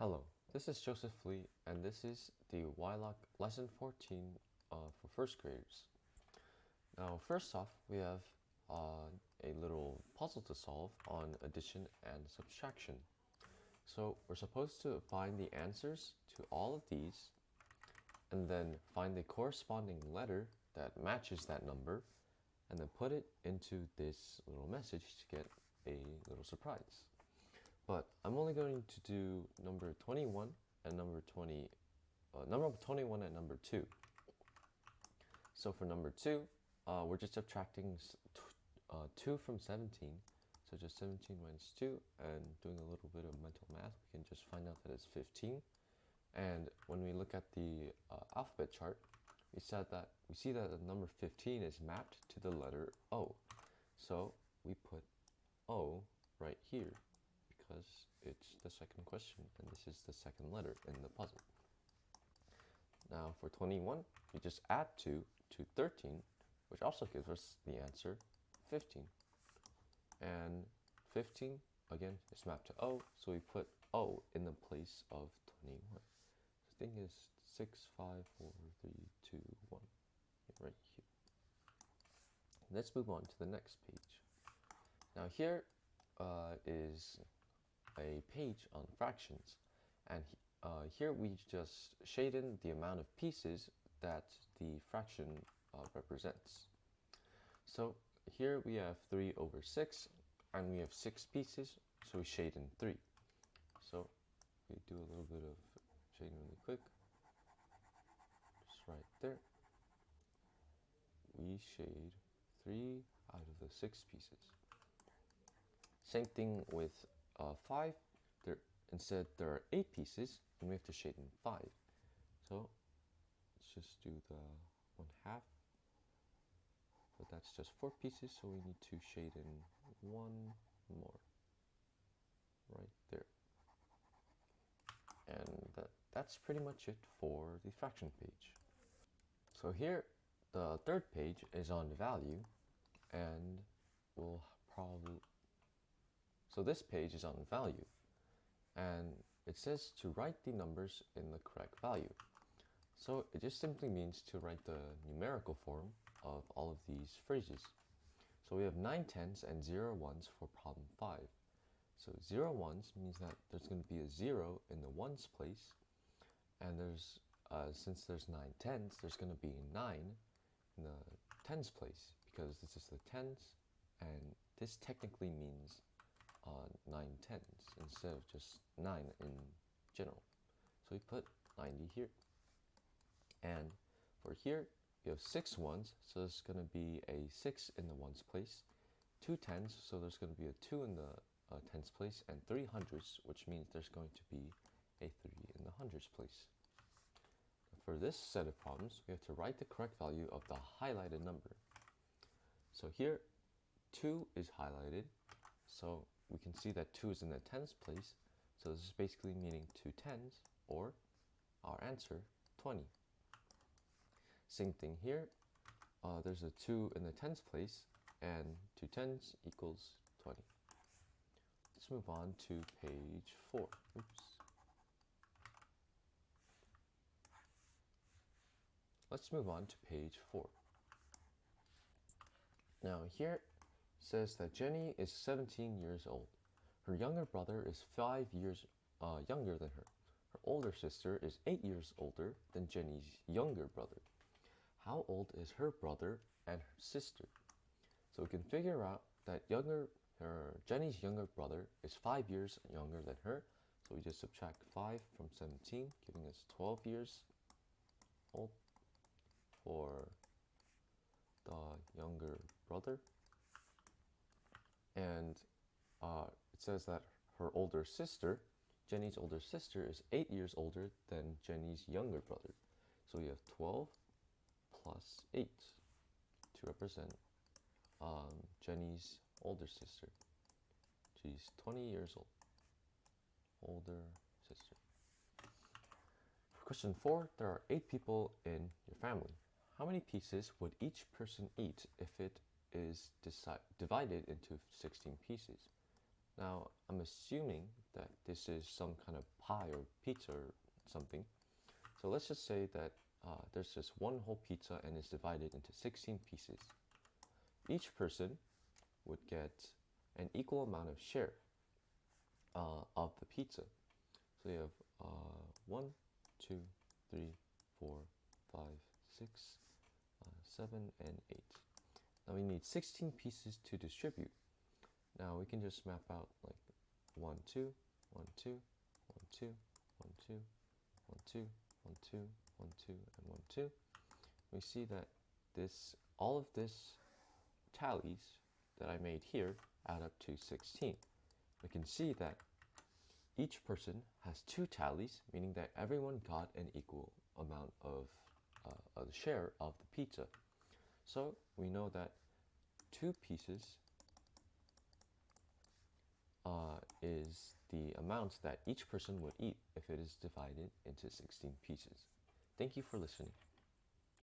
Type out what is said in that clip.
Hello, this is Joseph Lee, and this is the YLOC Lesson 14 for first graders. Now, first off, we have a little puzzle to solve on addition and subtraction. So we're supposed to find the answers to all of these, and then find the corresponding letter that matches that number, and then put it into this little message to get a little surprise. But I'm only going to do number 21 and number 21 and number 2. So for number 2, we're just subtracting 2 from 17. So just 17 minus 2, and doing a little bit of mental math, we can just find out that it's 15. And when we look at the alphabet chart, we see that the number 15 is mapped to the letter O. So we put O right here, because it's the second question and this is the second letter in the puzzle. Now for 21, we just add 2 to 13, which also gives us the answer 15. And 15, again, is mapped to O, so we put O in the place of 21. The thing is 6, 5, 4, 3, 2, 1, right here. Let's move on to the next page. Now here is a page on fractions, and here we just shade in the amount of pieces that the fraction represents. So here we have 3 over 6, and we have 6 pieces, so we shade in 3. So we do a little bit of shading really quick, just right there. We shade 3 out of the 6 pieces. Same thing with 5. Instead there are 8 pieces, and we have to shade in 5. So let's just do the 1/2. But that's just 4 pieces, so we need to shade in 1 more right there. And that's pretty much it for the fraction page. So here, the third page is on value, and so this page is on value, and it says to write the numbers in the correct value. So it just simply means to write the numerical form of all of these phrases. So we have 9 tens and 0 ones for problem 5. So 0 ones means that there's going to be a 0 in the ones place, and since there's 9 tens, there's going to be 9 in the tens place, because this is the tens, and this technically means 9 tens instead of just 9 in general. So we put 90 here. And for here, we have 6 ones, so there's going to be a 6 in the ones place, 2 tens, so there's going to be a 2 in the tens place, and 3 hundreds, which means there's going to be a 3 in the hundreds place. For this set of problems, we have to write the correct value of the highlighted number. So here, 2 is highlighted, so we can see that 2 is in the tens place, so this is basically meaning 2 tens, or our answer, 20. Same thing here, there's a 2 in the tens place, and 2 tens equals 20. Let's move on to page 4. Oops. Let's move on to page 4. Now here says that Jenny is 17 years old. Her younger brother is 5 years younger than her. Her older sister is 8 years older than Jenny's younger brother. How old is her brother and her sister? So we can figure out that Jenny's younger brother is 5 years younger than her. So we just subtract 5 from 17, giving us 12 years old for the younger brother. And it says that her older sister, Jenny's older sister, is 8 years older than Jenny's younger brother. So we have 12 plus 8 to represent Jenny's older sister. She's 20 years old. Older sister. For question 4, there are 8 people in your family. How many pieces would each person eat if it is divided into 16 pieces? Now, I'm assuming that this is some kind of pie or pizza or something. So let's just say that there's just one whole pizza and it's divided into 16 pieces. Each person would get an equal amount of share of the pizza. So you have 1, 2, 3, 4, 5, 6, 7, and 8. Now we need 16 pieces to distribute. Now we can just map out like 1, 2, 1, 2, 1, 2, 1, 2, 1, 2, 1, 2, 1, 2, and 1, 2. We see that all of this tallies that I made here add up to 16. We can see that each person has 2 tallies, meaning that everyone got an equal amount of the share of the pizza. So we know that 2 pieces is the amount that each person would eat if it is divided into 16 pieces. Thank you for listening.